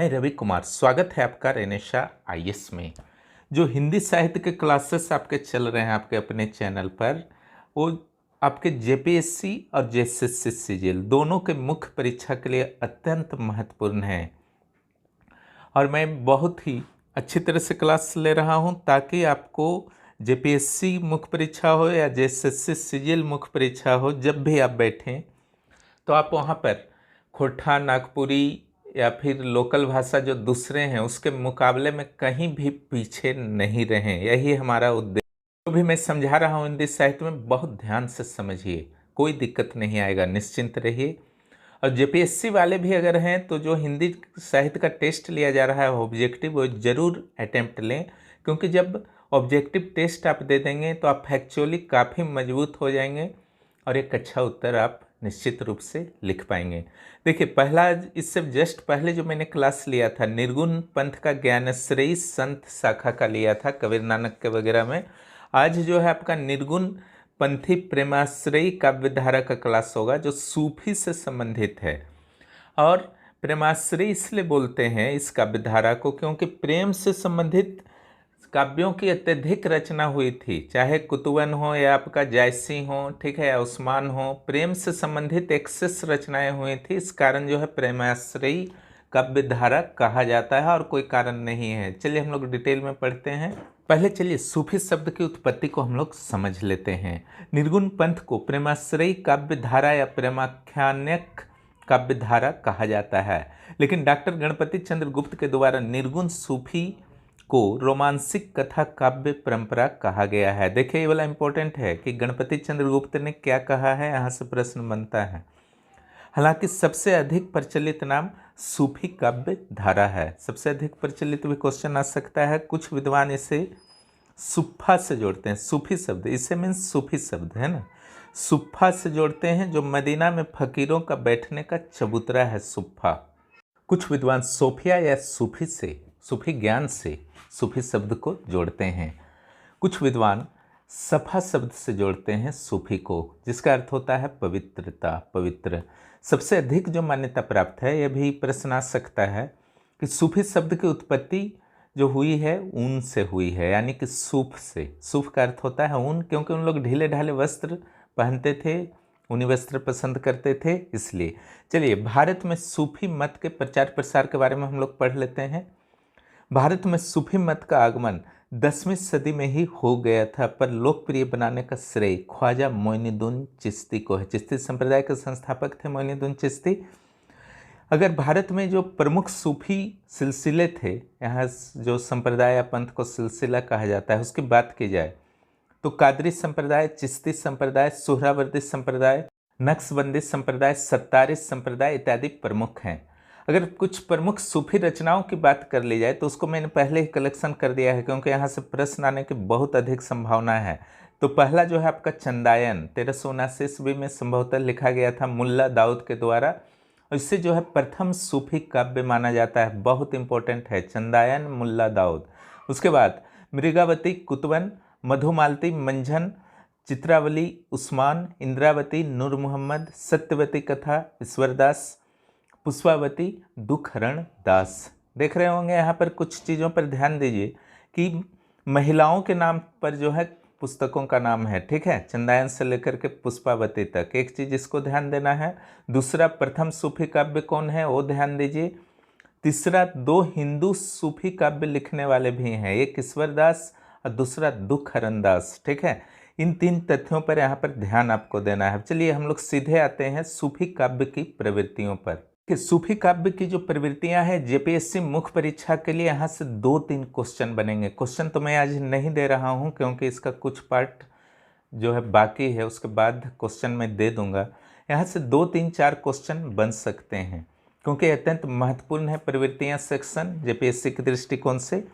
मैं रवि कुमार, स्वागत है आपका रेनेशा आईएएस में। जो हिंदी साहित्य के क्लासेस आपके चल रहे हैं आपके अपने चैनल पर, वो आपके जेपीएससी और जेएसएससी सीजीएल दोनों के मुख्य परीक्षा के लिए अत्यंत महत्वपूर्ण है। और मैं बहुत ही अच्छी तरह से क्लास ले रहा हूं ताकि आपको जेपीएससी मुख्य परीक्षा हो या जेएसएससी सीजीएल मुख्य परीक्षा हो, जब भी आप बैठें तो आप वहाँ पर खोरठा, नागपुरी या फिर लोकल भाषा जो दूसरे हैं उसके मुकाबले में कहीं भी पीछे नहीं रहें। यही हमारा उद्देश्य। जो भी मैं समझा रहा हूँ हिंदी साहित्य में बहुत ध्यान से समझिए, कोई दिक्कत नहीं आएगा, निश्चिंत रहिए। और जेपीएससी वाले भी अगर हैं तो जो हिंदी साहित्य का टेस्ट लिया जा रहा है ऑब्जेक्टिव, वो ज़रूर अटैम्प्ट लें, क्योंकि जब ऑब्जेक्टिव टेस्ट आप दे देंगे तो आप फैक्चुअली काफ़ी मजबूत हो जाएंगे और एक अच्छा उत्तर आप निश्चित रूप से लिख पाएंगे। देखिए, पहला, इससे जस्ट पहले जो मैंने क्लास लिया था निर्गुण पंथ का ज्ञानश्रेयी संत शाखा का लिया था कबीर नानक के वगैरह में। आज जो है आपका निर्गुण पंथी प्रेमाश्रयी काव्यधारा का क्लास होगा जो सूफी से संबंधित है। और प्रेमाश्रयी इसलिए बोलते हैं इस काव्यधारा को क्योंकि प्रेम से संबंधित काव्यों की अत्यधिक रचना हुई थी, चाहे कुतुबन हो या आपका जायसी हो, ठीक है, या उस्मान हो, प्रेम से संबंधित एक्सेस रचनाएं हुई थी। इस कारण जो है प्रेमाश्रयी काव्यधारा कहा जाता है और कोई कारण नहीं है। चलिए हम लोग डिटेल में पढ़ते हैं। पहले चलिए सूफी शब्द की उत्पत्ति को हम लोग समझ लेते हैं। निर्गुण पंथ को प्रेमाश्रयी काव्यधारा या प्रेमाख्यानक काव्यधारा कहा जाता है, लेकिन डॉक्टर गणपति चंद्र गुप्त के द्वारा निर्गुण सूफी को रोमांसिक कथा काव्य परंपरा कहा गया है। देखिए, ये वाला इंपॉर्टेंट है कि गणपति चंद्र गुप्त ने क्या कहा है, यहाँ से प्रश्न बनता है। हालांकि सबसे अधिक प्रचलित नाम सूफी काव्य धारा है। सबसे अधिक प्रचलित भी क्वेश्चन आ सकता है। कुछ विद्वान इसे सुफ़ा से जोड़ते हैं। सूफी शब्द इसे मीन्स सूफी शब्द है ना, सुफ़ा से जोड़ते हैं, जो मदीना में फकीरों का बैठने का चबूतरा है सुफ़ा। कुछ विद्वान सोफिया या सूफी से, सूफी ज्ञान से सूफी शब्द को जोड़ते हैं। कुछ विद्वान सफा शब्द से जोड़ते हैं सूफी को, जिसका अर्थ होता है पवित्रता, पवित्र। सबसे अधिक जो मान्यता प्राप्त है, यह भी प्रश्न आ सकता है कि सूफी शब्द की उत्पत्ति जो हुई है ऊन से हुई है, यानी कि सूफ से। सूफ का अर्थ होता है ऊन, क्योंकि उन लोग ढीले ढाले वस्त्र पहनते थे, ऊनी वस्त्र पसंद करते थे, इसलिए। चलिए, भारत में सूफी मत के प्रचार प्रसार के बारे में हम लोग पढ़ लेते हैं। भारत में सूफी मत का आगमन 10वीं सदी में ही हो गया था, पर लोकप्रिय बनाने का श्रेय ख्वाजा मोइनुद्दीन चिश्ती को है। चिश्ती संप्रदाय के संस्थापक थे मोइनुद्दीन चिश्ती। अगर भारत में जो प्रमुख सूफी सिलसिले थे, यहाँ जो संप्रदाय या पंथ को सिलसिला कहा जाता है, उसकी बात की जाए तो कादरी संप्रदाय, चिश्ती संप्रदाय, सोहरावर्दी संप्रदाय, नक्शबंदी संप्रदाय, सत्तारी संप्रदाय इत्यादि प्रमुख हैं। अगर कुछ प्रमुख सूफी रचनाओं की बात कर ली जाए तो उसको मैंने पहले ही कलेक्शन कर दिया है, क्योंकि यहाँ से प्रश्न आने की बहुत अधिक संभावना है। तो पहला जो है आपका चंदायन 1379 ईस्वी में संभवतः लिखा गया था मुल्ला दाऊद के द्वारा। इससे जो है प्रथम सूफी काव्य माना जाता है, बहुत इंपॉर्टेंट है, चंदायन मुल्ला दाऊद। उसके बाद मृगावती, कुतुबन, मधुमालती, मंझन, चित्रावली, उस्मान, इंद्रावती, नूर मोहम्मद, सत्यवती कथा, ईश्वरदास, पुष्पावती, दुखहरण दास। देख रहे होंगे यहाँ पर कुछ चीज़ों पर ध्यान दीजिए कि महिलाओं के नाम पर जो है पुस्तकों का नाम है, ठीक है, चंदायन से लेकर के पुष्पावती तक। एक चीज़ इसको ध्यान देना है। दूसरा, प्रथम सूफी काव्य कौन है वो ध्यान दीजिए। तीसरा, 2 हिंदू सूफी काव्य लिखने वाले भी हैं, एक ईश्वरदास और दूसरा दुखहरण दास, ठीक है। इन 3 तथ्यों पर यहाँ पर ध्यान आपको देना है। चलिए हम लोग सीधे आते हैं सूफी काव्य की प्रवृत्तियों पर। कि सूफी काव्य की जो प्रवृत्तियां हैं, जेपीएससी मुख्य परीक्षा के लिए यहाँ से 2-3 क्वेश्चन बनेंगे। क्वेश्चन तो मैं आज नहीं दे रहा हूँ क्योंकि इसका कुछ पार्ट जो है बाकी है, उसके बाद क्वेश्चन मैं दे दूंगा। यहाँ से 2-3-4 क्वेश्चन बन सकते हैं, क्योंकि अत्यंत महत्वपूर्ण है प्रवृत्तियाँ सेक्शन जेपीएससी के दृष्टिकोण से।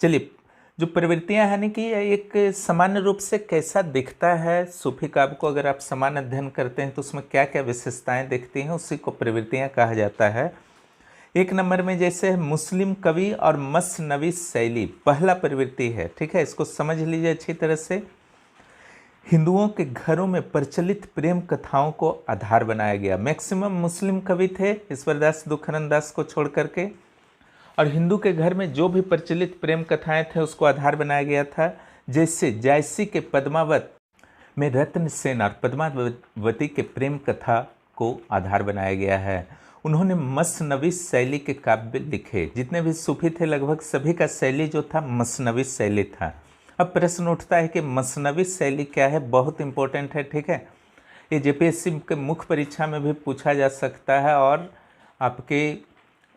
चलिए, जो प्रवृत्तियां हैं, यानी कि एक सामान्य रूप से कैसा दिखता है सूफी काव्य को, अगर आप सामान्य अध्ययन करते हैं तो उसमें क्या क्या विशेषताएं दिखती हैं, उसी को प्रवृत्तियां कहा जाता है। 1 नंबर में जैसे मुस्लिम कवि और मसनवी शैली, पहला प्रवृत्ति है, ठीक है, इसको समझ लीजिए अच्छी तरह से। हिंदुओं के घरों में प्रचलित प्रेम कथाओं को आधार बनाया गया। मैक्सिमम मुस्लिम कवि थे, ईश्वरदास, दुखहरण दास को छोड़ करके। और हिंदू के घर में जो भी प्रचलित प्रेम कथाएं थे उसको आधार बनाया गया था। जैसे जायसी के पद्मावत में रत्न सेन और पद्मावती के प्रेम कथा को आधार बनाया गया है। उन्होंने मसनवी शैली के काव्य लिखे। जितने भी सूफी थे लगभग सभी का शैली जो था मसनवी शैली था। अब प्रश्न उठता है कि मसनवी शैली क्या है, बहुत इंपॉर्टेंट है, ठीक है। ये जेपीएससी के मुख्य परीक्षा में भी पूछा जा सकता है और आपके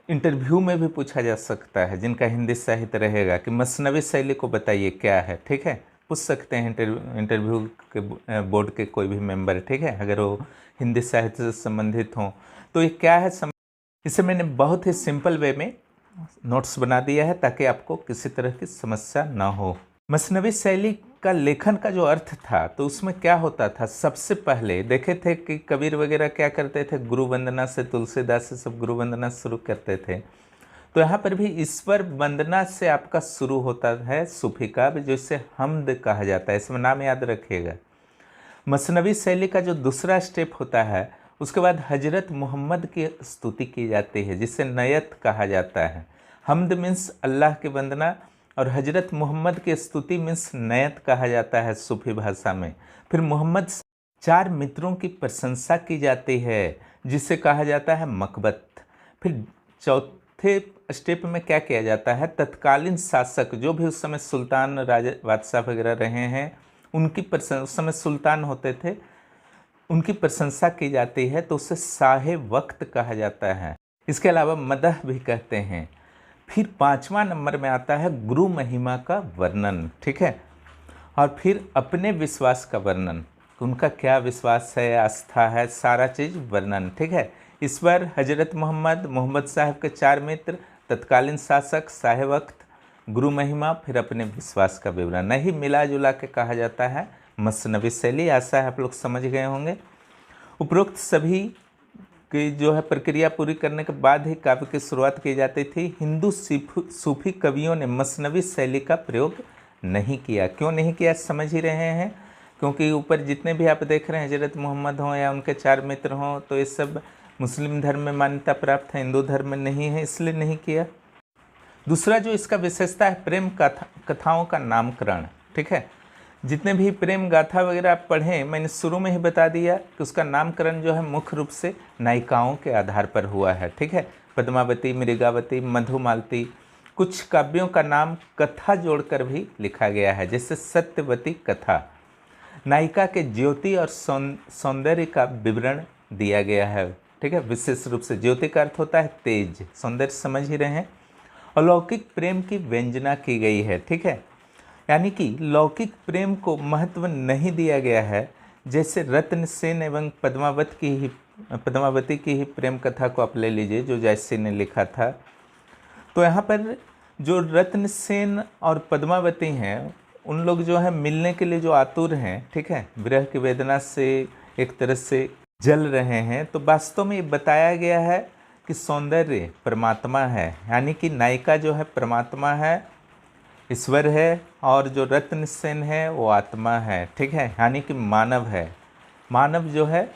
इंटरव्यू में भी पूछा जा सकता है जिनका हिंदी साहित्य रहेगा कि मसनवी शैली को बताइए क्या है, ठीक है। पूछ सकते हैं इंटरव्यू के बोर्ड के कोई भी मेंबर, ठीक है, अगर वो हिंदी साहित्य से संबंधित हों। तो ये क्या है, इसे मैंने बहुत ही सिंपल वे में नोट्स बना दिया है ताकि आपको किसी तरह की समस्या ना हो। मसनवी शैली का लेखन का जो अर्थ था तो उसमें क्या होता था, सबसे पहले देखे थे कि कबीर वगैरह क्या करते थे, गुरु वंदना से, तुलसीदास से सब गुरु वंदना शुरू करते थे। तो यहाँ पर भी ईश्वर वंदना से आपका शुरू होता है सूफी काव्य, जिसे हमद कहा जाता है, इसमें नाम याद रखिएगा। मसनवी शैली का जो दूसरा स्टेप होता है उसके बाद हजरत मोहम्मद की स्तुति की जाती है जिसे नयत कहा जाता है। हमद मीन्स अल्लाह की वंदना और हजरत मोहम्मद की स्तुति मीन्स नयत कहा जाता है सूफी भाषा में। फिर मोहम्मद चार मित्रों की प्रशंसा की जाती है जिसे कहा जाता है मकबत। फिर चौथे स्टेप में क्या किया जाता है, तत्कालीन शासक जो भी उस समय सुल्तान राजा बादशाह वगैरह रहे हैं उनकी प्रशंसा, उस समय सुल्तान होते थे, उनकी प्रशंसा की जाती है तो उसे शाहे वक्त कहा जाता है। इसके अलावा मदह भी कहते हैं। फिर 5वां नंबर में आता है गुरु महिमा का वर्णन, ठीक है, और फिर अपने विश्वास का वर्णन, उनका क्या विश्वास है, आस्था है, सारा चीज़ वर्णन, ठीक है। ईश्वर, हजरत मोहम्मद, मोहम्मद साहब के चार मित्र, तत्कालीन शासक, शाहे वक्त, गुरु महिमा, फिर अपने विश्वास का विवरण, नहीं मिला जुला के कहा जाता है मसनवी शैली। आशा है आप लोग समझ गए होंगे। उपरोक्त सभी की जो है प्रक्रिया पूरी करने के बाद ही काव्य की शुरुआत की जाती थी। हिंदू सूफी कवियों ने मसनवी शैली का प्रयोग नहीं किया। क्यों नहीं किया समझ ही रहे हैं, क्योंकि ऊपर जितने भी आप देख रहे हैं हजरत मोहम्मद हों या उनके चार मित्र हों तो ये सब मुस्लिम धर्म में मान्यता प्राप्त है, हिंदू धर्म में नहीं है, इसलिए नहीं किया। दूसरा जो इसका विशेषता है प्रेम कथाओं का नामकरण, ठीक है। जितने भी प्रेम गाथा वगैरह आप पढ़ें, मैंने शुरू में ही बता दिया कि उसका नामकरण जो है मुख्य रूप से नायिकाओं के आधार पर हुआ है, ठीक है। पद्मावती, मृगावती, मधुमालती, कुछ काव्यों का नाम कथा जोड़कर भी लिखा गया है, जैसे सत्यवती कथा। नायिका के ज्योति और सौंदर्य का विवरण दिया गया है, ठीक है। विशेष रूप से ज्योति का अर्थ होता है तेज, सौंदर्य समझ ही रहे हैं। अलौकिक प्रेम की व्यंजना की गई है, ठीक है, यानी कि लौकिक प्रेम को महत्व नहीं दिया गया है। जैसे रत्न सेन एवं पद्मावती की ही प्रेम कथा को आप ले लीजिए जो जायसी ने लिखा था। तो यहाँ पर जो रत्न सेन और पद्मावती हैं उन लोग जो है मिलने के लिए जो आतुर हैं, ठीक है, विरह की वेदना से एक तरह से जल रहे हैं। तो वास्तव में ये बताया गया है कि सौंदर्य परमात्मा है, यानी कि नायिका जो है परमात्मा है, ईश्वर है, और जो रत्न सेन है वो आत्मा है, ठीक है, यानी कि मानव है। मानव जो है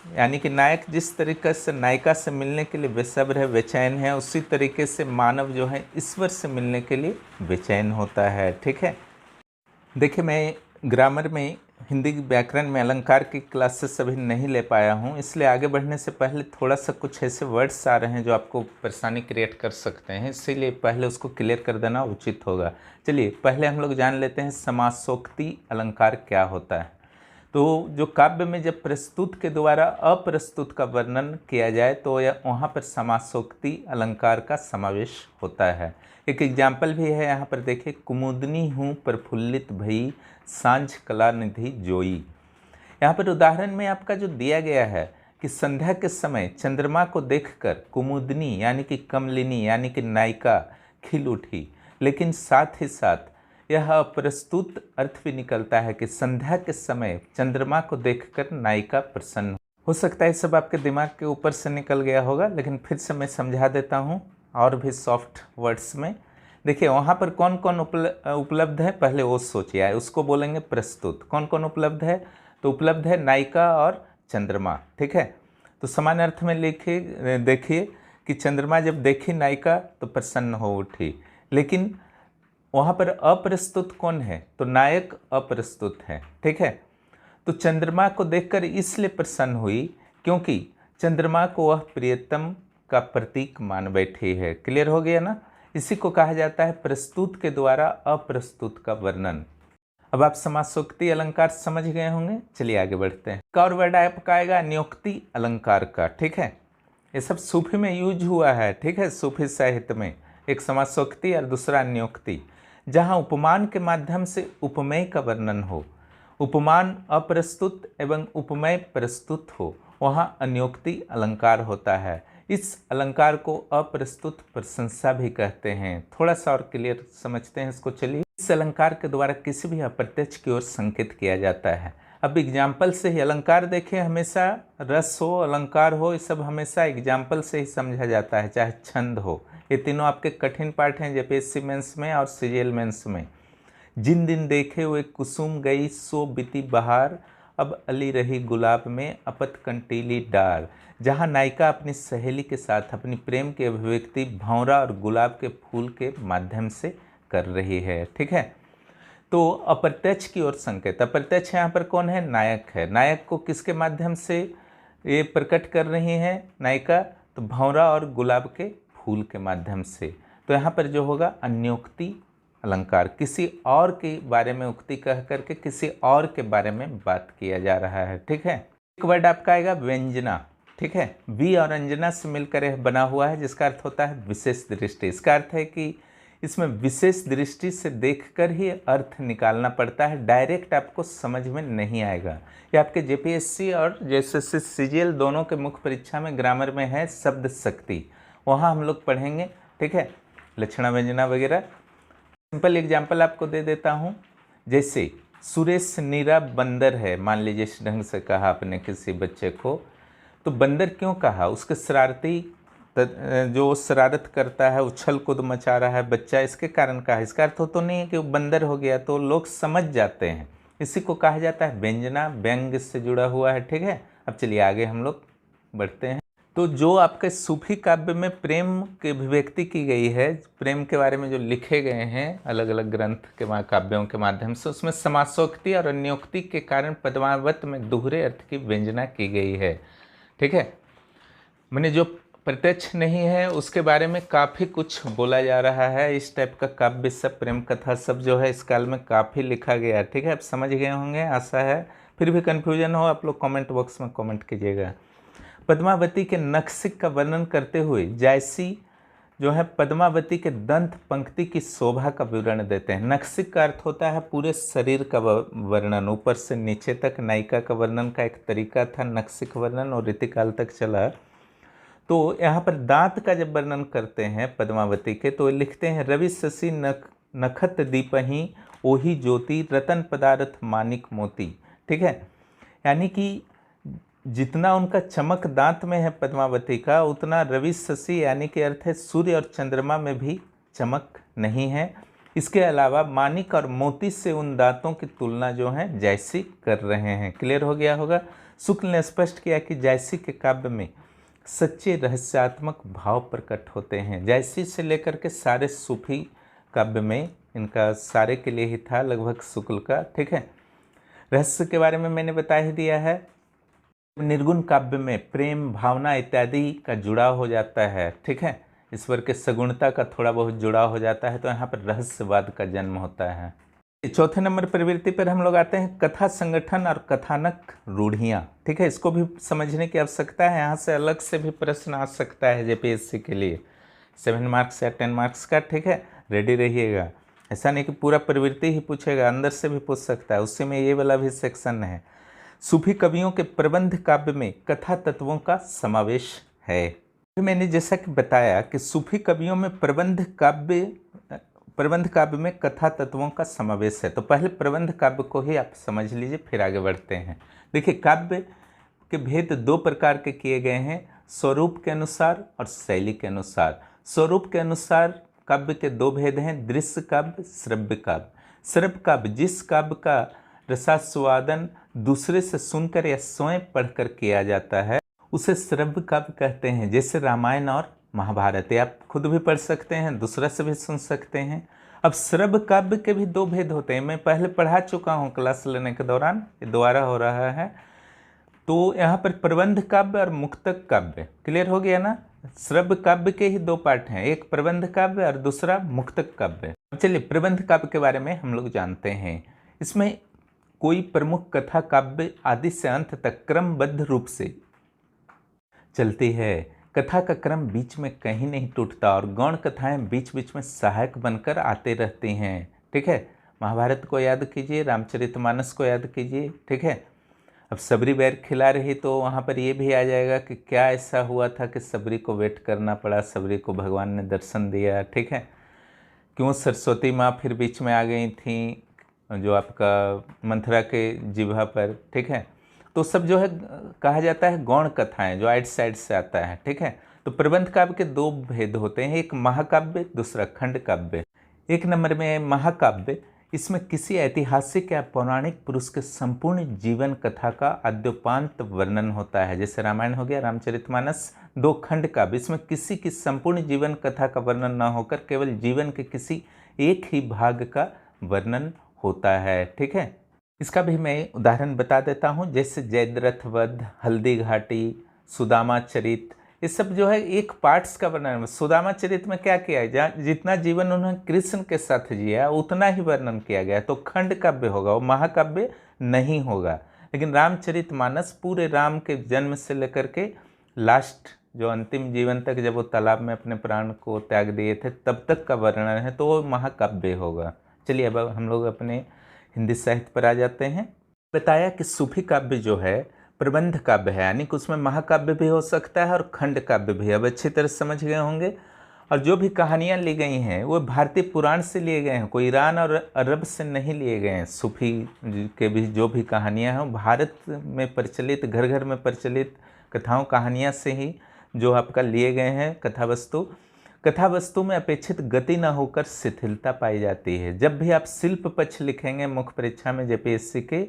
यानी कि नायक जिस तरीके से नायिका से मिलने के लिए बेसब्र है, बेचैन है, उसी तरीके से मानव जो है ईश्वर से मिलने के लिए बेचैन होता है, ठीक है। देखिए मैं ग्रामर में, हिंदी व्याकरण में अलंकार की क्लासेस अभी नहीं ले पाया हूँ, इसलिए आगे बढ़ने से पहले थोड़ा सा कुछ ऐसे वर्ड्स आ रहे हैं जो आपको परेशानी क्रिएट कर सकते हैं, इसीलिए पहले उसको क्लियर कर देना उचित होगा। चलिए पहले हम लोग जान लेते हैं समासोक्ति अलंकार क्या होता है। तो जो काव्य में जब प्रस्तुत के द्वारा अप्रस्तुत का वर्णन किया जाए तो वहाँ पर समासोक्ति अलंकार का समावेश होता है। एक एग्जाम्पल भी है यहाँ पर देखिए, कुमुदनी हूँ प्रफुल्लित भई सांझ कला निधि जोई। यहाँ पर उदाहरण में आपका जो दिया गया है कि संध्या के समय चंद्रमा को देखकर कुमुदनी यानी कि कमलिनी यानी कि नायिका खिल उठी, लेकिन साथ ही साथ यह अप्रस्तुत अर्थ भी निकलता है कि संध्या के समय चंद्रमा को देखकर नायिका प्रसन्न हो सकता है। सब आपके दिमाग के ऊपर से निकल गया होगा, लेकिन फिर से मैं समझा देता हूँ और भी सॉफ्ट वर्ड्स में। देखिए वहाँ पर कौन कौन उपलब्ध है, पहले वो सोचिए, उसको बोलेंगे प्रस्तुत। कौन कौन उपलब्ध है, तो उपलब्ध है नायिका और चंद्रमा, ठीक है। तो समान अर्थ में लिखिए, देखिए कि चंद्रमा जब देखी नायिका तो प्रसन्न हो उठी, लेकिन वहाँ पर अप्रस्तुत कौन है? तो नायक अप्रस्तुत है, ठीक है। तो चंद्रमा को देखकर इसलिए प्रसन्न हुई क्योंकि चंद्रमा को वह प्रियतम का प्रतीक मान बैठी है। क्लियर हो गया ना? इसी को कहा जाता है प्रस्तुत के द्वारा अप्रस्तुत का वर्णन। अब आप समासोक्ति अलंकार समझ गए होंगे। चलिए आगे बढ़ते हैं। एक और वर्ड आपका आएगा न्योक्ति अलंकार का, ठीक है। ये सब सूफी में यूज हुआ है, ठीक है। सूफी साहित्य में एक समासोक्ति और दूसरा न्योक्ति, जहाँ उपमान के माध्यम से उपमेय का वर्णन हो, उपमान अप्रस्तुत एवं उपमेय प्रस्तुत हो, वहाँ अन्योक्ति अलंकार होता है। इस अलंकार को अप्रस्तुत प्रशंसा भी कहते हैं। थोड़ा सा और क्लियर समझते हैं इसको। चलिए, इस अलंकार के द्वारा किसी भी अप्रत्यक्ष की ओर संकेत किया जाता है। अब एग्जाम्पल से ही अलंकार देखें, हमेशा रस हो, अलंकार हो, ये सब हमेशा एग्जाम्पल से ही समझा जाता है, चाहे छंद हो। ये तीनों आपके कठिन पाठ हैं जेपीएससी मेंस में और सीजीएल मेंस में। जिन दिन देखे हुए कुसुम गई सो बीती बहार, अब अली रही गुलाब में अपत कंटीली डार। जहाँ नायिका अपनी सहेली के साथ अपनी प्रेम की अभिव्यक्ति भंवरा और गुलाब के फूल के माध्यम से कर रही है, ठीक है। तो अप्रत्यक्ष की ओर संकेत, अप्रत्यक्ष यहाँ पर कौन है? नायक है। नायक को किसके माध्यम से ये प्रकट कर रही है नायिका? तो भंवरा और गुलाब के फूल के माध्यम से। तो यहाँ पर जो होगा अन्योक्ति अलंकार, किसी और के बारे में उक्ति कह करके किसी और के बारे में बात किया जा रहा है, ठीक है। एक वर्ड आपका आएगा व्यंजना, ठीक है। वी और अंजना से मिलकर बना हुआ है, जिसका अर्थ होता है विशेष दृष्टि। इसका अर्थ है कि इसमें विशेष दृष्टि से देखकर ही अर्थ निकालना पड़ता है, डायरेक्ट आपको समझ में नहीं आएगा। ये आपके जेपीएससी और जेएसएससी सीजीएल दोनों के मुख्य परीक्षा में ग्रामर में है शब्द शक्ति, वहाँ हम लोग पढ़ेंगे, ठीक है। लक्षणा व्यंजना वगैरह। सिंपल एग्जाम्पल आपको दे देता हूँ। जैसे सुरेश नीरा बंदर है, मान लीजिए इस ढंग से कहा आपने किसी बच्चे को, तो बंदर क्यों कहा? उसके शरारती जो शरारत करता है, उछल कूद मचा रहा है बच्चा, इसके कारण कहा। इसका अर्थ तो नहीं है कि वो बंदर हो गया, तो लोग समझ जाते हैं। इसी को कहा जाता है व्यंजना, व्यंग से जुड़ा हुआ है, ठीक है। अब चलिए आगे हम लोग बढ़ते हैं। तो जो आपके सूफी काव्य में प्रेम की अभिव्यक्ति की गई है, प्रेम के बारे में जो लिखे गए हैं अलग अलग ग्रंथ के काव्यों के माध्यम से, उसमें समासोक्ति और अन्योक्ति के कारण पद्मावत में दोहरे अर्थ की व्यंजना की गई है, ठीक है। मैंने जो प्रत्यक्ष नहीं है उसके बारे में काफ़ी कुछ बोला जा रहा है। इस टाइप का काव्य सब, प्रेम कथा सब जो है इस काल में काफ़ी लिखा गया, ठीक है। आप समझ गए होंगे, आशा है। फिर भी कन्फ्यूजन हो आप लोग कमेंट बॉक्स में कमेंट कीजिएगा। पद्मावती के नक्सिक का वर्णन करते हुए जायसी जो है पद्मावती के दंत पंक्ति की शोभा का विवरण देते हैं। नक्सिक का अर्थ होता है पूरे शरीर का वर्णन, ऊपर से नीचे तक नायिका का वर्णन का एक तरीका था नक्सिक वर्णन, और रीतिकाल तक चला। तो यहाँ पर दांत का जब वर्णन करते हैं पद्मावती के, तो लिखते हैं रवि शशि नखत दीपही ओही ज्योति रतन पदार्थ मानिक मोती, ठीक है। यानी कि जितना उनका चमक दांत में है पद्मावती का, उतना रवि शशि यानी कि अर्थ है सूर्य और चंद्रमा में भी चमक नहीं है। इसके अलावा मानिक और मोती से उन दांतों की तुलना जो है जायसी कर रहे हैं। क्लियर हो गया होगा। शुक्ल ने स्पष्ट किया कि जायसी के काव्य में सच्चे रहस्यात्मक भाव प्रकट होते हैं। जायसी से लेकर के सारे सूफी काव्य में इनका सारे के लिए ही था लगभग शुक्ल का, ठीक है। रहस्य के बारे में मैंने बता ही दिया है। निर्गुण काव्य में प्रेम, भावना इत्यादि का जुड़ाव हो जाता है, ठीक है। ईश्वर के सगुणता का थोड़ा बहुत जुड़ाव हो जाता है, तो यहाँ पर रहस्यवाद का जन्म होता है। चौथे नंबर प्रवृत्ति पर हम लोग आते हैं कथा संगठन और कथानक रूढ़ियाँ, ठीक है। इसको भी समझने की आवश्यकता है, यहाँ से अलग से भी प्रश्न आ सकता है जेपीएससी के लिए 7 मार्क्स या 10 मार्क्स का, ठीक है। रेडी रहिएगा, ऐसा नहीं कि पूरा प्रवृत्ति ही पूछेगा, अंदर से भी पूछ सकता है, उसी में ये वाला भी सेक्शन है। सूफी कवियों के प्रबंध काव्य में कथा तत्वों का समावेश है। मैंने जैसा कि बताया कि सूफी कवियों में प्रबंध काव्य में कथा तत्वों का समावेश है। तो पहले प्रबंध काव्य को ही आप समझ लीजिए, फिर आगे बढ़ते हैं। देखिए, काव्य के भेद 2 प्रकार के किए गए हैं, स्वरूप के अनुसार और शैली के अनुसार। स्वरूप के अनुसार काव्य के 2 भेद हैं, दृश्य काव्य, श्रव्य काव्य। श्रव्य काव्य जिस काव्य का रसास्वादन दूसरे से सुनकर या स्वयं पढ़कर किया जाता है, उसे श्रव्य काव्य कहते हैं। जैसे रामायण और महाभारत, ये आप खुद भी पढ़ सकते हैं, दूसरा से भी सुन सकते हैं। अब श्रव्य काव्य के भी दो भेद होते हैं, मैं पहले पढ़ा चुका हूँ क्लास लेने के दौरान, ये दोबारा हो रहा है। तो यहाँ पर प्रबंध काव्य और मुक्तक काव्य, क्लियर हो गया ना। श्रव्य काव्य के ही दो पार्ट हैं, एक प्रबंध काव्य और दूसरा मुक्तक काव्य। चलिए प्रबंध काव्य के बारे में हम लोग जानते हैं। इसमें कोई प्रमुख कथा काव्य आदि से अंत तक क्रमबद्ध रूप से चलती है, कथा का क्रम बीच में कहीं नहीं टूटता और गौण कथाएं बीच बीच में सहायक बनकर आते रहती हैं। ठीक है, महाभारत को याद कीजिए, रामचरितमानस को याद कीजिए। ठीक है, अब सबरी बैर खिला रही तो वहाँ पर ये भी आ जाएगा कि क्या ऐसा हुआ था कि सबरी को वेट करना पड़ा, सबरी को भगवान ने दर्शन दिया। ठीक है, क्यों सरस्वती माँ फिर बीच में आ गई थी जो आपका मंथरा के जिह्वा पर। ठीक है, तो सब जो है कहा जाता है गौण कथाएं, जो आइट साइड से आता है। ठीक है, तो प्रबंध काव्य के दो भेद होते हैं, एक महाकाव्य, दूसरा खंड काव्य। एक नंबर में है महाकाव्य, इसमें किसी ऐतिहासिक या पौराणिक पुरुष के संपूर्ण जीवन कथा का आद्योपांत वर्णन होता है, जैसे रामायण हो गया, रामचरितमानस। दो खंड काव्य, इसमें किसी की संपूर्ण जीवन कथा का वर्णन न होकर केवल जीवन के किसी एक ही भाग का वर्णन होता है। ठीक है, इसका भी मैं उदाहरण बता देता हूँ, जैसे जयद्रथ वध, हल्दी घाटी, सुदामा चरित, ये सब जो है एक पार्ट्स का वर्णन है। सुदामा चरित में क्या किया है, जितना जीवन उन्होंने कृष्ण के साथ जिया उतना ही वर्णन किया गया, तो खंड काव्य होगा, वो महाकाव्य नहीं होगा। लेकिन रामचरितमानस पूरे राम के जन्म से लेकर के लास्ट जो अंतिम जीवन तक, जब वो तालाब में अपने प्राण को त्याग दिए थे, तब तक का वर्णन है, तो वो महाकाव्य होगा। चलिए अब हम लोग अपने हिंदी साहित्य पर आ जाते हैं। बताया कि सूफी काव्य जो है प्रबंध काव्य है, यानी कि उसमें महाकाव्य भी हो सकता है और खंड काव्य भी। अब अच्छी तरह समझ गए होंगे। और जो भी कहानियाँ ली गई हैं वो भारतीय पुराण से लिए गए हैं, कोई ईरान और अरब से नहीं लिए गए हैं। सूफी के भी जो भी कहानियाँ हैं भारत में प्रचलित, घर घर में प्रचलित कथाओं कहानियाँ से ही जो आपका लिए गए हैं कथा वस्तु। कथा वस्तु में अपेक्षित गति न होकर शिथिलता पाई जाती है। जब भी आप शिल्प पक्ष लिखेंगे मुख्य परीक्षा में जेपीएससी के,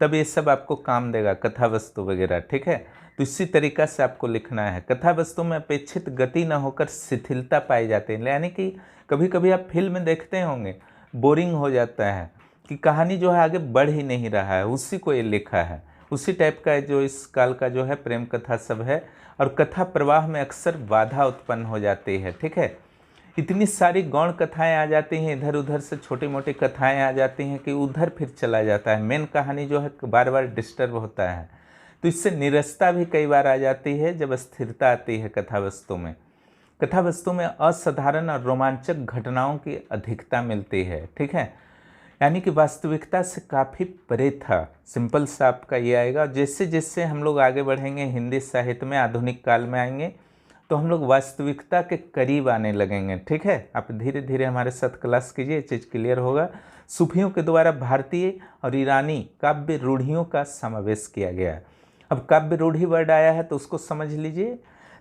तब ये सब आपको काम देगा, कथा वस्तु वगैरह। ठीक है, तो इसी तरीक़ा से आपको लिखना है। कथा वस्तु में अपेक्षित गति न होकर शिथिलता पाई जाती है, यानी कि कभी कभी आप फिल्म देखते होंगे, बोरिंग हो जाता है कि कहानी जो है आगे बढ़ ही नहीं रहा है, उसी को ये लिखा है। उसी टाइप का जो इस काल का जो है प्रेम कथा सब है, और कथा प्रवाह में अक्सर बाधा उत्पन्न हो जाती है। ठीक है, इतनी सारी गौण कथाएं आ जाती हैं, इधर उधर से छोटी मोटी कथाएं आ जाती हैं कि उधर फिर चला जाता है, मेन कहानी जो है बार बार डिस्टर्ब होता है। तो इससे निरस्ता भी कई बार आ जाती है जब स्थिरता आती है कथा वस्तु में। कथा वस्तु में असाधारण और रोमांचक घटनाओं की अधिकता मिलती है। ठीक है, यानी कि वास्तविकता से काफ़ी परे था। सिंपल सा आपका ये आएगा। जैसे जैसे हम लोग आगे बढ़ेंगे हिंदी साहित्य में, आधुनिक काल में आएंगे, तो हम लोग वास्तविकता के करीब आने लगेंगे। ठीक है, आप धीरे धीरे हमारे साथ क्लास कीजिए, ये चीज़ क्लियर होगा। सूफियों के द्वारा भारतीय और ईरानी काव्य रूढ़ियों का समावेश किया गया। अब काव्य रूढ़ी वर्ड आया है तो उसको समझ लीजिए।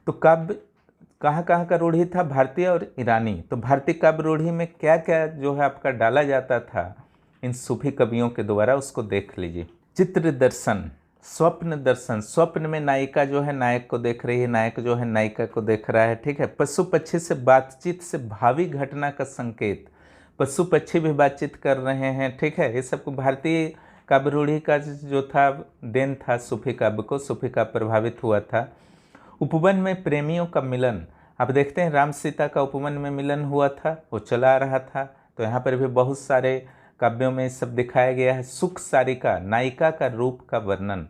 तो काव्य कहाँ कहाँ का रूढ़ी था, भारतीय और ईरानी। तो भारतीय काव्य रूढ़ी में क्या क्या जो है आपका डाला जाता था इन सूफी कवियों के द्वारा, उसको देख लीजिए। चित्र दर्शन, स्वप्न दर्शन, स्वप्न में नायिका जो है नायक को देख रही है, नायक जो है नायिका को देख रहा है। ठीक है, पशु पक्षी से बातचीत से भावी घटना का संकेत, पशु पक्षी भी बातचीत कर रहे हैं। ठीक है, ये सब भारतीय काव्य रूढ़ी का जो था देन था, सूफी काव्य को, सूफी काव्य प्रभावित हुआ था। उपवन में प्रेमियों का मिलन, आप देखते हैं राम सीता का उपवन में मिलन हुआ था, वो चला आ रहा था। तो यहाँ पर भी बहुत सारे काव्यों में सब दिखाया गया है। सुख सारिका, नायिका का रूप का वर्णन,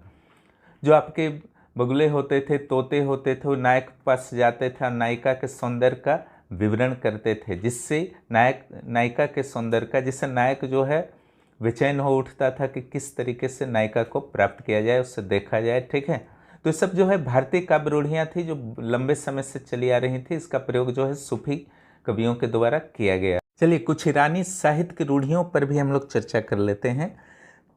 जो आपके बगुले होते थे, तोते होते थे, वो नायक के पास जाते थे और नायिका के सौंदर्य का विवरण करते थे, जिससे नायिका के सौंदर्य का, जिससे नायक जो है बेचैन हो उठता था कि किस तरीके से नायिका को प्राप्त किया जाए, उससे देखा जाए। ठीक है, तो ये सब जो है भारतीय काव्य रूढ़ियाँ थी जो लंबे समय से चली आ रही थी। इसका प्रयोग जो है सूफी कवियों के द्वारा किया गया। चलिए कुछ ईरानी साहित्य की रूढ़ियों पर भी हम लोग चर्चा कर लेते हैं।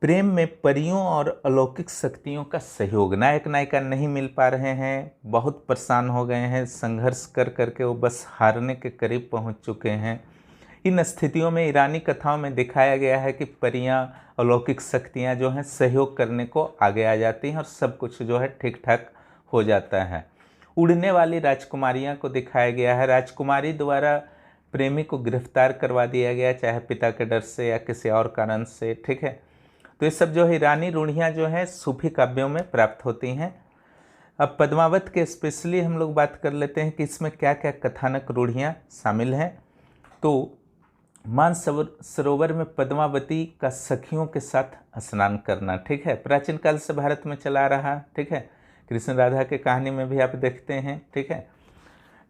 प्रेम में परियों और अलौकिक शक्तियों का सहयोग, नायक नायिका नहीं मिल पा रहे हैं, बहुत परेशान हो गए हैं, संघर्ष कर करके वो बस हारने के करीब पहुंच चुके हैं। इन स्थितियों में ईरानी कथाओं में दिखाया गया है कि परियां, अलौकिक शक्तियां जो हैं सहयोग करने को आगे आ जाती हैं और सब कुछ जो है ठीक ठाक हो जाता है। उड़ने वाली राजकुमारियाँ को दिखाया गया है। राजकुमारी द्वारा प्रेमी को गिरफ्तार करवा दिया गया, चाहे पिता के डर से या किसी और कारण से, ठीक है। तो ये सब जो है ईरानी रूढ़ियाँ जो हैं सूफी काव्यों में प्राप्त होती हैं। अब पद्मावत के स्पेशली हम लोग बात कर लेते हैं कि इसमें क्या क्या कथानक रूढ़ियाँ शामिल हैं। तो सरोवर में पद्मावती का सखियों के साथ स्नान करना, ठीक है, प्राचीन काल से भारत में चला रहा, ठीक है। कृष्ण राधा के कहानी में भी आप देखते हैं, ठीक है।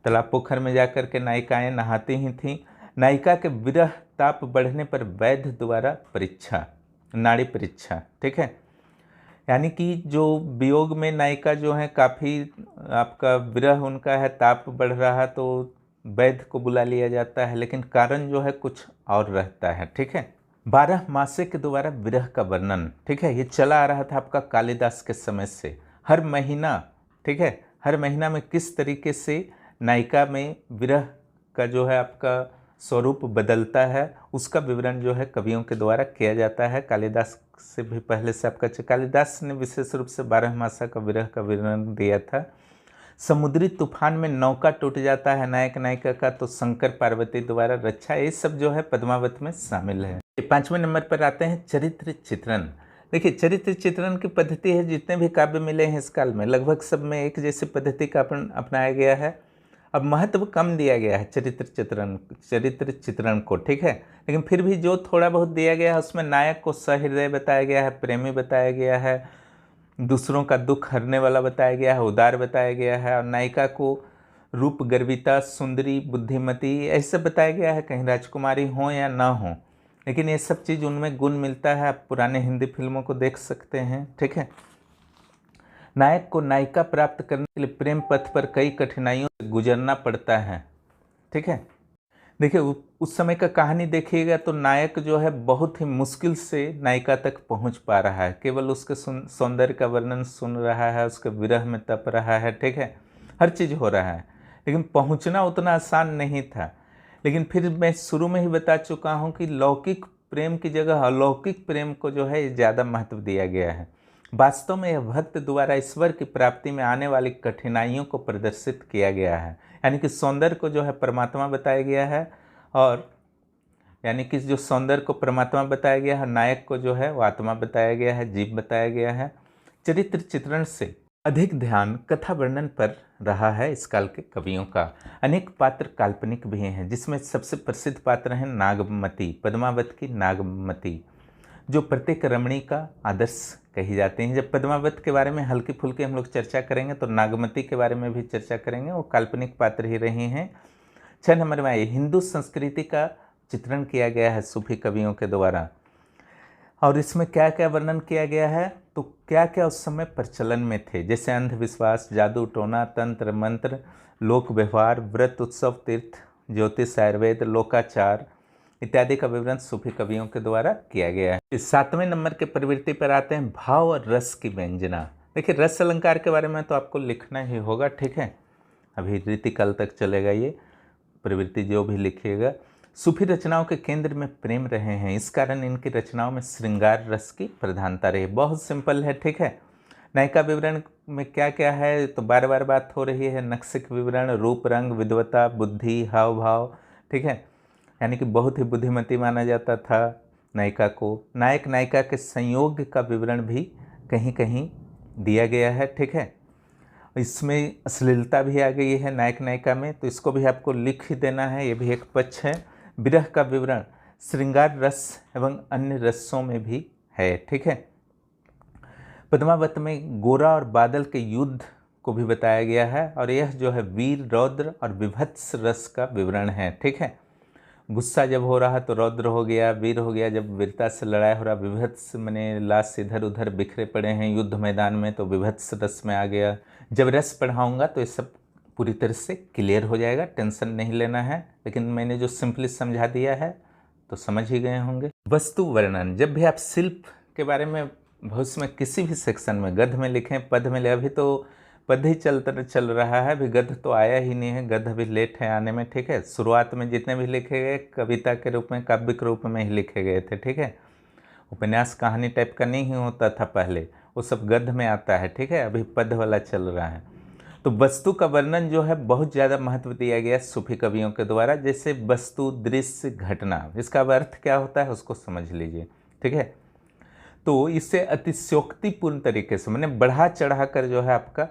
तालाब पोखर में जाकर के नायिकाएं नहाती ही थीं। नायिका के विरह ताप बढ़ने पर वैद्य द्वारा परीक्षा, नाड़ी परीक्षा, ठीक है। यानी कि जो वियोग में नायिका जो है काफ़ी आपका विरह उनका है, ताप बढ़ रहा, तो वैद्य को बुला लिया जाता है, लेकिन कारण जो है कुछ और रहता है, ठीक है। 12 मासे के द्वारा विरह का वर्णन, ठीक है, ये चला आ रहा था आपका कालिदास के समय से। हर महीना, ठीक है, हर महीना में किस तरीके से नायिका में विरह का जो है आपका स्वरूप बदलता है, उसका विवरण जो है कवियों के द्वारा किया जाता है। कालिदास से भी पहले से आपका कालिदास ने विशेष रूप से 12 मासा का विरह का विवरण दिया था। समुद्री तूफान में नौका टूट जाता है नायक नायिका का, तो शंकर पार्वती द्वारा रक्षा, ये सब जो है पद्मावत में शामिल है। 5वें नंबर पर आते हैं चरित्र चित्रण। देखिए, चरित्र चित्रण की पद्धति है, जितने भी काव्य मिले हैं इस काल में लगभग सब में एक जैसी पद्धति का अपनाया गया है। अब महत्व कम दिया गया है चरित्र चित्रण को, ठीक है, लेकिन फिर भी जो थोड़ा बहुत दिया गया है उसमें नायक को सहृदय बताया गया है, प्रेमी बताया गया है, दूसरों का दुख हरने वाला बताया गया है, उदार बताया गया है, और नायिका को रूप गर्विता, सुंदरी, बुद्धिमती ऐसे बताया गया है, कहीं राजकुमारी हो या ना हो, लेकिन ये सब चीज़ उनमें गुण मिलता है। आप पुराने हिंदी फिल्मों को देख सकते हैं, ठीक है। नायक को नायिका प्राप्त करने के लिए प्रेम पथ पर कई कठिनाइयों से गुजरना पड़ता है, ठीक है। देखिए, उस समय का कहानी देखिएगा तो नायक जो है बहुत ही मुश्किल से नायिका तक पहुंच पा रहा है, केवल उसके सौंदर्य का वर्णन सुन रहा है, उसके विरह में तप रहा है, ठीक है, हर चीज़ हो रहा है, लेकिन पहुंचना उतना आसान नहीं था। लेकिन फिर मैं शुरू में ही बता चुका हूं कि लौकिक प्रेम की जगह अलौकिक प्रेम को जो है ज़्यादा महत्व दिया गया है। वास्तव में यह भक्त द्वारा ईश्वर की प्राप्ति में आने वाली कठिनाइयों को प्रदर्शित किया गया है, यानी कि सौंदर्य को जो है परमात्मा बताया गया है, और यानी कि जो सौंदर्य को परमात्मा बताया गया है, नायक को जो है वो आत्मा बताया गया है, जीव बताया गया है। चरित्र चित्रण से अधिक ध्यान कथा वर्णन पर रहा है इस काल के कवियों का। अनेक पात्र काल्पनिक भी हैं, जिसमें सबसे प्रसिद्ध पात्र हैं नागमती, पद्मावत की नागमती, जो प्रत्येक रमणी का आदर्श कही जाती हैं। जब पद्मावत के बारे में हल्की फुल्की हम लोग चर्चा करेंगे तो नागमती के बारे में भी चर्चा करेंगे, वो काल्पनिक पात्र ही रही हैं। 6 नंबर में आइए, हिंदू संस्कृति का चित्रण किया गया है सूफी कवियों के द्वारा, और इसमें क्या क्या वर्णन किया गया है, तो क्या क्या उस समय प्रचलन में थे, जैसे अंधविश्वास, जादू टोना, तंत्र मंत्र, लोक व्यवहार, व्रत, उत्सव, तीर्थ, ज्योतिष, आयुर्वेद, लोकाचार इत्यादि का विवरण सूफी कवियों के द्वारा किया गया है। इस 7वें नंबर के प्रवृत्ति पर आते हैं, भाव और रस की व्यंजना। देखिए, रस अलंकार के बारे में तो आपको लिखना ही होगा, ठीक है, अभी रीतिकाल तक चलेगा ये प्रवृत्ति जो भी लिखिएगा। सूफी रचनाओं के केंद्र में प्रेम रहे हैं, इस कारण इनकी रचनाओं में श्रृंगार रस की प्रधानता रही। बहुत सिंपल है, ठीक है। नायिका विवरण में क्या क्या है, तो बार बार बात हो रही है, नक्सिक विवरण, रूप, रंग, विद्वता, बुद्धि, हाव भाव, ठीक है, यानी कि बहुत ही बुद्धिमती माना जाता था नायिका को। नायक नायिका के संयोग का विवरण भी कहीं कहीं दिया गया है, ठीक है। इसमें अश्लीलता भी आ गई है नायक नायिका में, तो इसको भी आपको लिख ही देना है, ये भी एक पक्ष है। विरह का विवरण श्रृंगार रस एवं अन्य रसों में भी है, ठीक है। पद्मावत में गोरा और बादल के युद्ध को भी बताया गया है, और यह जो है वीर, रौद्र और विभत्स रस का विवरण है, ठीक है। गुस्सा जब हो रहा तो रौद्र हो गया, वीर हो गया जब वीरता से लड़ाई हो रहा, विभत्स मैंने लाश इधर उधर बिखरे पड़े हैं युद्ध मैदान में तो विभत्स रस में आ गया। जब रस पढ़ाऊँगा तो ये सब पूरी तरह से क्लियर हो जाएगा, टेंशन नहीं लेना है, लेकिन मैंने जो सिंपली समझा दिया है तो समझ ही गए होंगे। वस्तु वर्णन, जब भी आप शिल्प के बारे में भविष्य में किसी भी सेक्शन में गद्य में लिखें, पद में ले, अभी तो पद ही चल रहा है, अभी गद्य तो आया ही नहीं है, गद्य अभी लेट है आने में, ठीक है। शुरुआत में जितने भी लिखे गए कविता के रूप में, काव्य के रूप में ही लिखे गए थे, ठीक है। उपन्यास कहानी टाइप का नहीं होता था पहले, वो सब गद्य में आता है, ठीक है, अभी पद वाला चल रहा है। तो वस्तु का वर्णन जो है बहुत ज़्यादा महत्व दिया गया सूफी कवियों के द्वारा। जैसे वस्तु, दृश्य, घटना, इसका अर्थ क्या होता है उसको समझ लीजिए, ठीक है। तो इसे अतिशयोक्तिपूर्ण तरीके से मैंने बढ़ा चढ़ा कर जो है आपका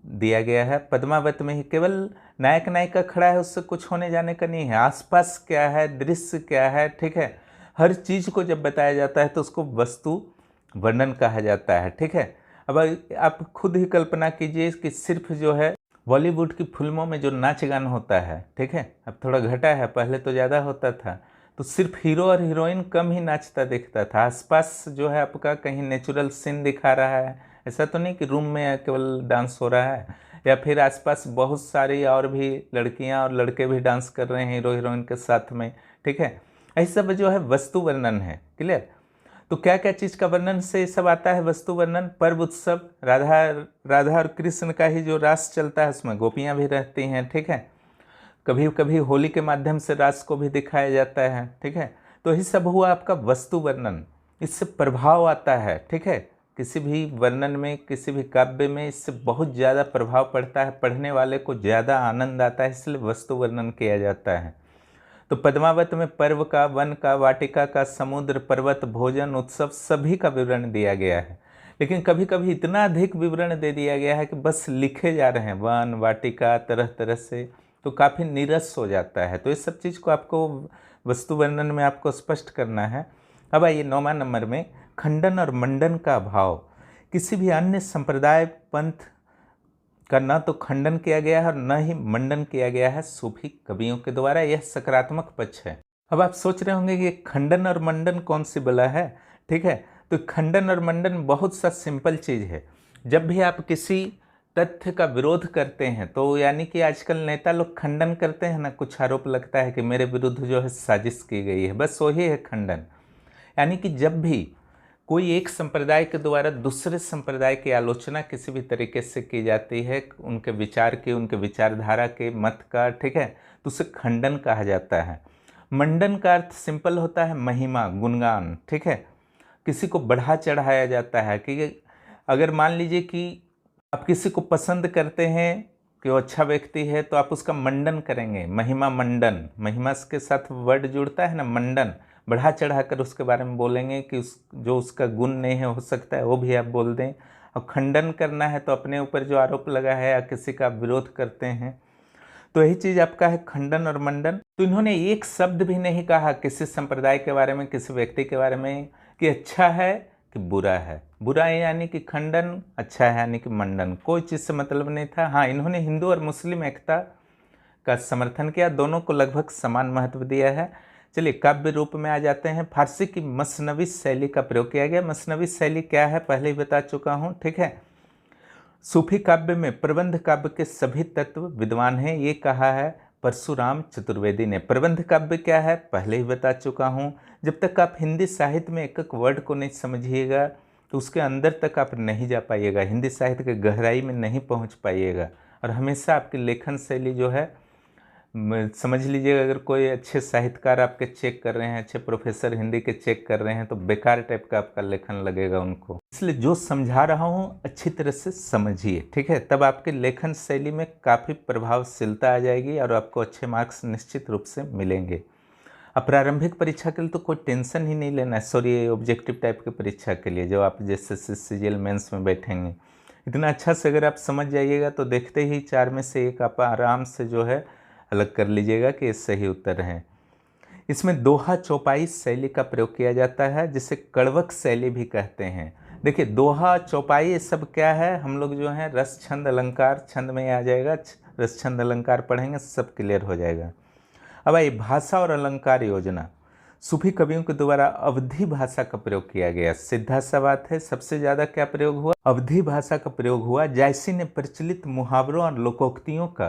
दिया गया है। पद्मावत में ही केवल नायक नायिका खड़ा है, उससे कुछ होने जाने का नहीं है। आसपास क्या है, दृश्य क्या है, ठीक है, हर चीज़ को जब बताया जाता है तो उसको वस्तु वर्णन कहा जाता है, ठीक है। अब आप खुद ही कल्पना कीजिए कि सिर्फ जो है बॉलीवुड की फिल्मों में जो नाच गान होता है, ठीक है, अब थोड़ा घटा है, पहले तो ज़्यादा होता था, तो सिर्फ हीरो और हीरोइन कम ही नाचता दिखता था। आसपास जो है आपका कहीं नेचुरल सीन दिखा रहा है, ऐसा तो नहीं कि रूम में केवल डांस हो रहा है, या फिर आसपास बहुत सारी और भी लड़कियां और लड़के भी डांस कर रहे हैं हीरो हीरोइन के साथ में, ठीक है। ऐसा सब जो है वस्तु वर्णन है, क्लियर। तो क्या क्या चीज़ का वर्णन से ये सब आता है वस्तु वर्णन? पर्व उत्सव, राधा राधा और कृष्ण का ही जो रास चलता है उसमें गोपियाँ भी रहती हैं, ठीक है। कभी कभी होली के माध्यम से रास को भी दिखाया जाता है, ठीक है। तो ये सब हुआ आपका वस्तु वर्णन। इससे प्रभाव आता है, ठीक है, किसी भी वर्णन में, किसी भी काव्य में इससे बहुत ज़्यादा प्रभाव पड़ता है, पढ़ने वाले को ज़्यादा आनंद आता है, इसलिए वस्तु वर्णन किया जाता है। तो पद्मावत में पर्व का, वन का, वाटिका का, समुद्र, पर्वत, भोजन, उत्सव सभी का विवरण दिया गया है। लेकिन कभी कभी इतना अधिक विवरण दे दिया गया है कि बस लिखे जा रहे हैं वन, वाटिका, तरह तरह से, तो काफ़ी नीरस हो जाता है। तो इस सब चीज़ को आपको वस्तु वर्णन में आपको स्पष्ट करना है। अब आइए 9वां नंबर में, खंडन और मंडन का अभाव। किसी भी अन्य संप्रदाय, पंथ का न तो खंडन किया गया है और न ही मंडन किया गया है सूफी कवियों के द्वारा। यह सकारात्मक पक्ष है। अब आप सोच रहे होंगे कि खंडन और मंडन कौन सी बला है, ठीक है। तो खंडन और मंडन बहुत सा सिंपल चीज़ है। जब भी आप किसी तथ्य का विरोध करते हैं, तो यानी कि आजकल नेता लोग खंडन करते हैं ना, कुछ आरोप लगता है कि मेरे विरुद्ध जो है साजिश की गई है, बस वही है खंडन। यानी कि जब भी कोई एक संप्रदाय के द्वारा दूसरे संप्रदाय की आलोचना किसी भी तरीके से की जाती है, उनके विचार की, उनके विचारधारा के, मत का, ठीक है, तो उसे खंडन कहा जाता है। मंडन का अर्थ सिंपल होता है महिमा, गुणगान, ठीक है। किसी को बढ़ा चढ़ाया जाता है कि अगर मान लीजिए कि आप किसी को पसंद करते हैं कि वो अच्छा व्यक्ति है, तो आप उसका मंडन करेंगे, महिमा मंडन, महिमा के साथ वर्ड जुड़ता है ना, मंडन, बढ़ा चढ़ा कर उसके बारे में बोलेंगे कि जो उसका गुण नहीं है, हो सकता है वो भी आप बोल दें। और खंडन करना है तो अपने ऊपर जो आरोप लगा है या किसी का विरोध करते हैं, तो यही चीज़ आपका है खंडन और मंडन। तो इन्होंने एक शब्द भी नहीं कहा किसी संप्रदाय के बारे में, किसी व्यक्ति के बारे में कि अच्छा है कि बुरा है। बुरा है यानी कि खंडन, अच्छा है यानी कि मंडन, कोई चीज़ से मतलब नहीं था। हाँ, इन्होंने हिंदू और मुस्लिम एकता का समर्थन किया, दोनों को लगभग समान महत्व दिया है। चलिए काव्य रूप में आ जाते हैं। फारसी की मसनवी शैली का प्रयोग किया गया। मसनवी शैली क्या है पहले ही बता चुका हूँ, ठीक है। सूफी काव्य में प्रबंध काव्य के सभी तत्व विद्वान हैं, ये कहा है परशुराम चतुर्वेदी ने। प्रबंध काव्य क्या है पहले ही बता चुका हूँ। जब तक आप हिंदी साहित्य में एक एक वर्ड को नहीं समझिएगा तो उसके अंदर तक आप नहीं जा पाइएगा, हिंदी साहित्य के गहराई में नहीं पहुँच पाइएगा। और हमेशा आपकी लेखन शैली जो है, समझ लीजिएगा, अगर कोई अच्छे साहित्यकार आपके चेक कर रहे हैं, अच्छे प्रोफेसर हिंदी के चेक कर रहे हैं, तो बेकार टाइप का आपका लेखन लगेगा उनको। इसलिए जो समझा रहा हूँ अच्छी तरह से समझिए, ठीक है, तब आपके लेखन शैली में काफ़ी प्रभावशीलता आ जाएगी और आपको अच्छे मार्क्स निश्चित रूप से मिलेंगे। अब प्रारंभिक परीक्षा के लिए तो कोई टेंशन ही नहीं लेना है, सॉरी ऑब्जेक्टिव टाइप की परीक्षा के लिए जो आप जैसे सीजीएल मेंस में बैठेंगे, इतना अच्छा से अगर आप समझ जाइएगा तो देखते ही 4 में से 1 आप आराम से जो है अलग कर लीजिएगा कि ये सही उत्तर है। इसमें दोहा चौपाई शैली का प्रयोग किया जाता है, जिसे कड़वक शैली भी कहते हैं। देखिए दोहा चौपाई ये सब क्या है, हम लोग जो है रस छंद अलंकार, छंद में आ जाएगा, रस छंद अलंकार पढ़ेंगे सब क्लियर हो जाएगा। अब आइए भाषा और अलंकार योजना। सूफी कवियों के द्वारा अवधी भाषा का प्रयोग किया गया। सीधा सा बात है, सबसे ज़्यादा क्या प्रयोग हुआ, अवधी भाषा का प्रयोग हुआ। जायसी ने प्रचलित मुहावरों और लोकोक्तियों का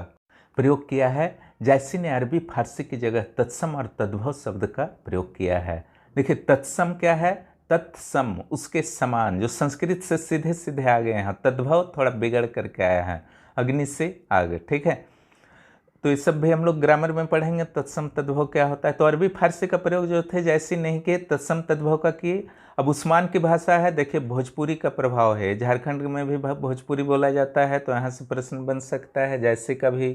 प्रयोग किया है। जायसी ने अरबी फारसी की जगह तत्सम और तद्भव शब्द का प्रयोग किया है। देखिए तत्सम क्या है, तत्सम उसके समान, जो संस्कृत से सीधे सीधे आ गए हैं। तद्भव थोड़ा बिगड़ करके आया है, अग्नि से आग, ठीक है। तो ये सब भी हम लोग ग्रामर में पढ़ेंगे। तत्सम तद्भव क्या होता है, तो अरबी फारसी का प्रयोग जो थे जैसे नहीं किए, तत्सम तद्भव का किए। अब उस्मान की भाषा है, देखिए भोजपुरी का प्रभाव है, झारखंड में भी भोजपुरी बोला जाता है, तो यहाँ से प्रश्न बन सकता है। जैसे का भी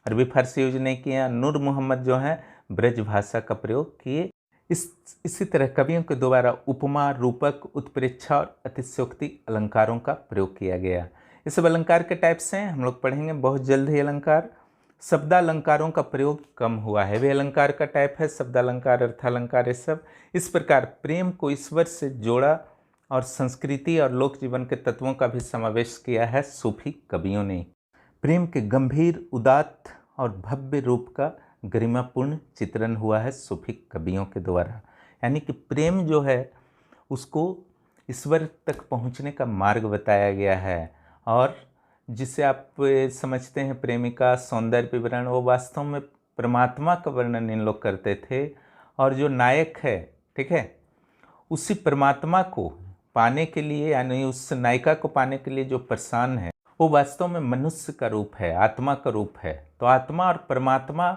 अरबी फारसी यूज नहीं किया। नूर मोहम्मद जो है ब्रज भाषा का प्रयोग किए। इसी तरह कवियों के द्वारा उपमा, रूपक, उत्प्रेक्षा और अतिशयोक्ति अलंकारों का प्रयोग किया गया। ये सब अलंकार के टाइप्स हैं, हम लोग पढ़ेंगे बहुत जल्द ही अलंकार। शब्दालंकारों का प्रयोग कम हुआ है, वे अलंकार का टाइप है, शब्दालंकार, अर्थालंकार, ये सब। इस प्रकार प्रेम को ईश्वर से जोड़ा और संस्कृति और लोक जीवन के तत्वों का भी समावेश किया है सूफी कवियों ने। प्रेम के गंभीर, उदात्त और भव्य रूप का गरिमापूर्ण चित्रण हुआ है सूफी कवियों के द्वारा। यानी कि प्रेम जो है उसको ईश्वर तक पहुंचने का मार्ग बताया गया है, और जिसे आप समझते हैं प्रेमिका, सौंदर्य विवरण, वो वास्तव में परमात्मा का वर्णन इन लोग करते थे। और जो नायक है, ठीक है, उसी परमात्मा को पाने के लिए, यानी उस नायिका को पाने के लिए जो परेशान है, वो वास्तव में मनुष्य का रूप है, आत्मा का रूप है। तो आत्मा और परमात्मा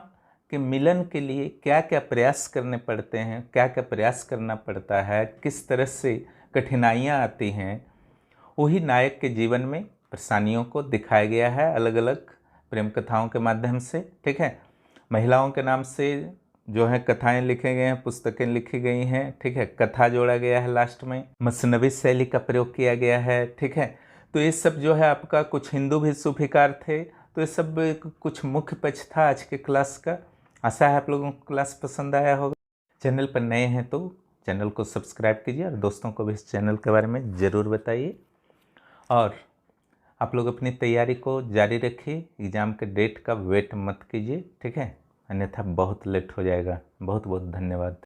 के मिलन के लिए क्या क्या प्रयास करने पड़ते हैं, क्या क्या प्रयास करना पड़ता है, किस तरह से कठिनाइयाँ आती हैं, वही नायक के जीवन में परेशानियों को दिखाया गया है अलग अलग प्रेम कथाओं के माध्यम से। ठीक है, महिलाओं के नाम से जो है कथाएं लिखे गए हैं, पुस्तकें लिखी गई हैं। ठीक है, कथा जोड़ा गया है, लास्ट में मसनवी शैली का प्रयोग किया गया है। ठीक है, तो ये सब जो है आपका, कुछ हिंदू भी सूफीकार थे, तो ये सब कुछ मुख्य पक्ष था आज के क्लास का। आशा है आप लोगों को क्लास पसंद आया होगा। चैनल पर नए हैं तो चैनल को सब्सक्राइब कीजिए और दोस्तों को भी इस चैनल के बारे में ज़रूर बताइए। और आप लोग अपनी तैयारी को जारी रखिए, एग्ज़ाम के डेट का वेट मत कीजिए, ठीक है, अन्यथा बहुत लेट हो जाएगा। बहुत बहुत धन्यवाद।